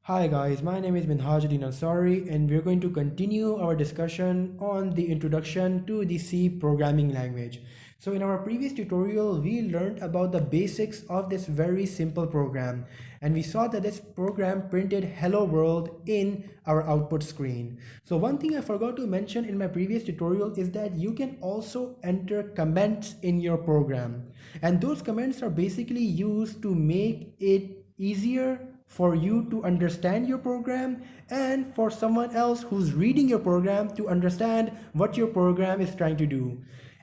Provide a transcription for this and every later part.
Hi guys, my name is Minhajuddin Ansari and we're going to continue our discussion on the introduction to the C programming language. So in our previous tutorial, we learned about the basics of this very simple program and we saw that this program printed hello world in our output screen. So one thing I forgot to mention in my previous tutorial is that you can also enter comments in your program, and those comments are basically used to make it easier for you to understand your program and for someone else who's reading your program to understand what your program is trying to do.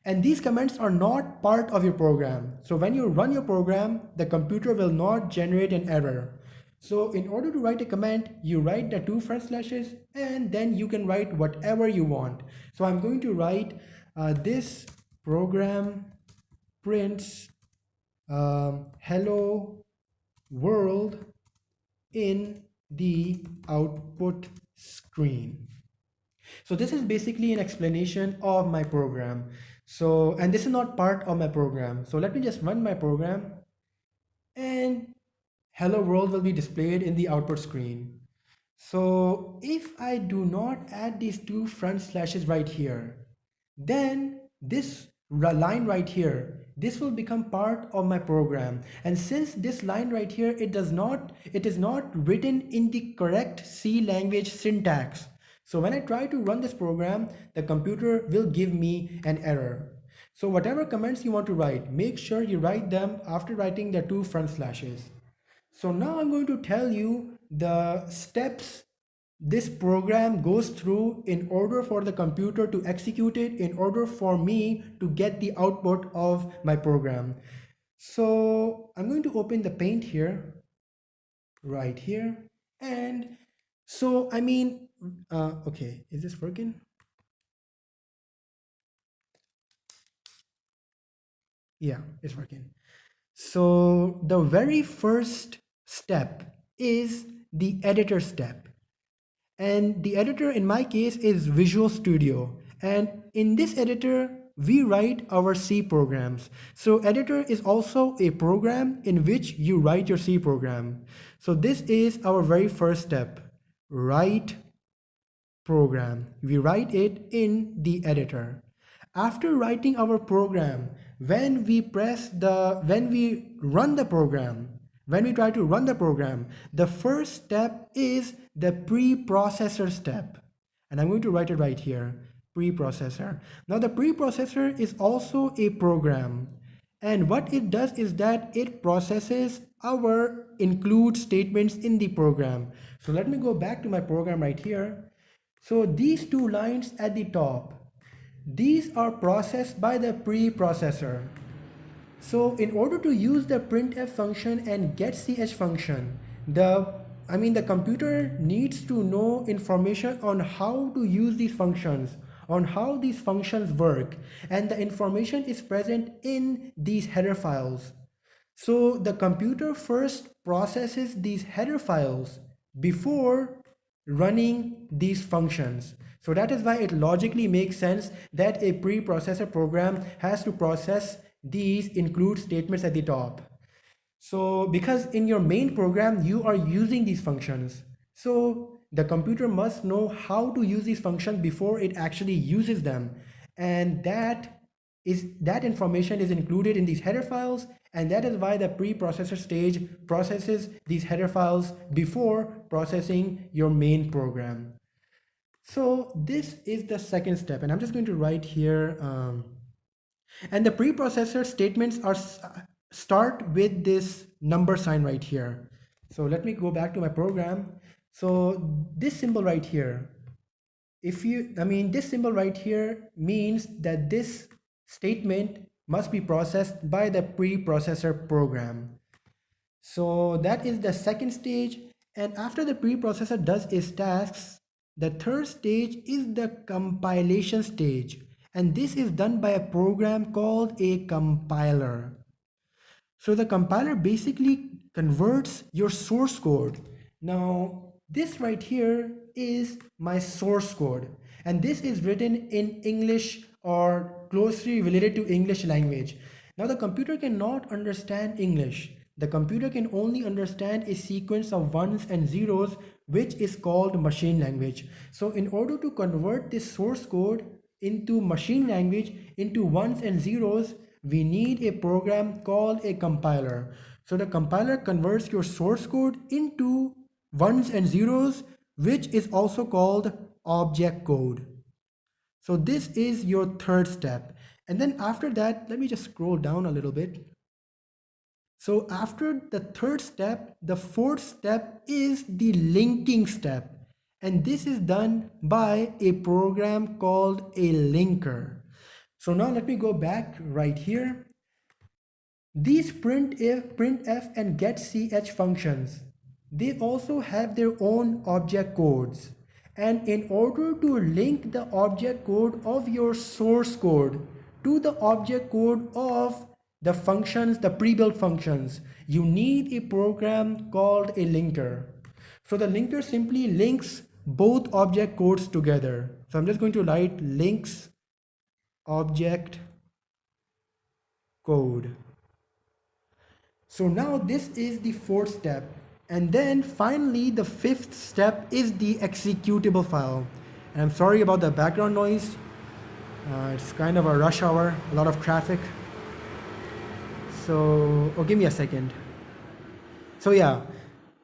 And these comments are not part of your program. So when you run your program, the computer will not generate an error. So in order to write a comment, you write the two front slashes and then you can write whatever you want. So I'm going to write this program prints hello world in the output screen. So this is basically an explanation of my program. So, and this is not part of my program. So let me just run my program and hello world will be displayed in the output screen. So if I do not add these two front slashes right here, then this line right here, this will become part of my program. And since this line right here, it is not written in the correct C language syntax. So when I try to run this program, the computer will give me an error. So whatever comments you want to write, make sure you write them after writing the two front slashes. So now I'm going to tell you the steps this program goes through in order for the computer to execute it, in order for me to get the output of my program. So I'm going to open the Paint here, right here. And so, okay, is this working? Yeah, it's working. So the very first step is the editor step. And the editor in my case is Visual Studio. And in this editor, we write our C programs. So editor is also a program in which you write your C program. So this is our very first step, write program. We write it in the editor. After writing our program, when we run the program, when we try to run the program, the first step is the preprocessor step. And I'm going to write it right here, preprocessor. Now the preprocessor is also a program. And what it does is that it processes our include statements in the program. So let me go back to my program right here. So these two lines at the top, these are processed by the preprocessor. So in order to use the printf function and getch function, the computer needs to know information on how to use these functions, on how these functions work, and the information is present in these header files. So the computer first processes these header files before running these functions. So that is why it logically makes sense that a preprocessor program has to process these include statements at the top. So because in your main program, you are using these functions. So the computer must know how to use these functions before it actually uses them. And that information is included in these header files, and that is why the preprocessor stage processes these header files before processing your main program. So this is the second step, and I'm just going to write here, and the preprocessor statements are start with this number sign right here. So let me go back to my program. So this symbol right here, this symbol right here means that this statement must be processed by the preprocessor program. So that is the second stage. And after the preprocessor does its tasks, the third stage is the compilation stage. And this is done by a program called a compiler. So the compiler basically converts your source code. Now, this right here is my source code. And this is written in English or closely related to English language. Now, the computer cannot understand English. The computer can only understand a sequence of ones and zeros, which is called machine language. So in order to convert this source code into machine language into ones and zeros, we need a program called a compiler. So the compiler converts your source code into ones and zeros, which is also called object code. So this is your third step. And then after that, let me just scroll down a little bit. So after the third step, the fourth step is the linking step. And this is done by a program called a linker. So now let me go back right here. These printf, and getch functions, they also have their own object codes. And in order to link the object code of your source code to the object code of the functions, the pre-built functions, you need a program called a linker. So the linker simply links both object codes together. So I'm just going to write links object code. So now this is the fourth step. And then finally, the fifth step is the executable file. And I'm sorry about the background noise. It's kind of a rush hour, a lot of traffic. So, oh, give me a second. So yeah,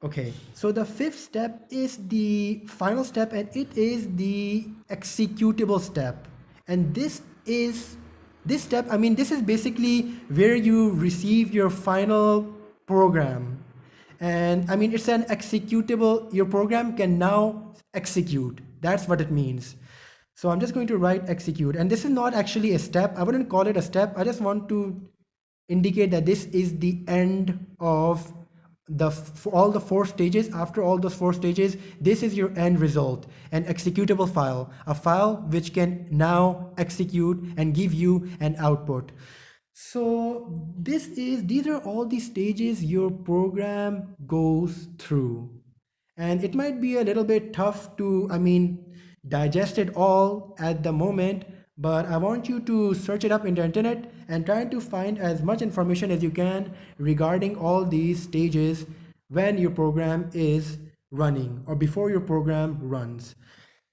okay. So the fifth step is the final step, and it is the executable step. And this step, I mean, this is basically where you receive your final program. And I mean, it's an executable, your program can now execute. That's what it means. So I'm just going to write execute. And this is not actually a step. I wouldn't call it a step. I just want to indicate that this is the end of all the four stages. After all those four stages, this is your end result, an executable file, a file which can now execute and give you an output. So these are all the stages your program goes through. And it might be a little bit tough to, I mean, digest it all at the moment, but I want you to search it up in the internet and try to find as much information as you can regarding all these stages when your program is running or before your program runs.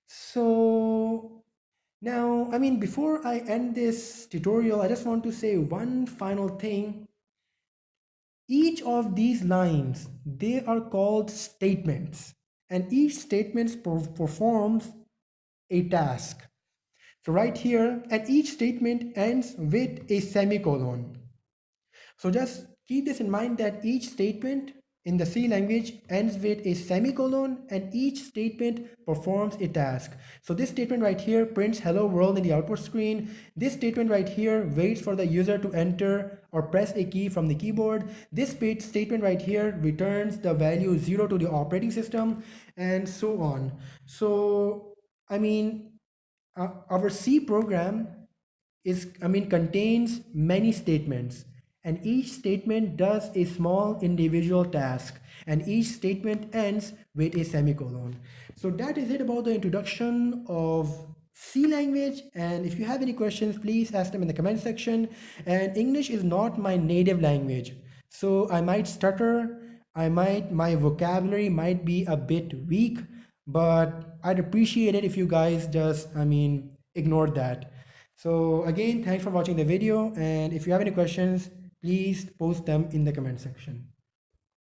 So now, I mean, before I end this tutorial, I just want to say one final thing. Each of these lines, they are called statements, and each statement performs a task. So right here, and each statement ends with a semicolon. So just keep this in mind that each statement in the C language ends with a semicolon, and each statement performs a task. So this statement right here prints hello world in the output screen. This statement right here waits for the user to enter or press a key from the keyboard. This statement right here returns the value 0 to the operating system, and so on. So I mean, our C program contains many statements, and each statement does a small individual task, and each statement ends with a semicolon. So that is it about the introduction of C language. And if you have any questions, please ask them in the comment section. And English is not my native language, so I might stutter, my vocabulary might be a bit weak, but I'd appreciate it if you guys just, ignore that. So again, thanks for watching the video, and if you have any questions, please post them in the comment section.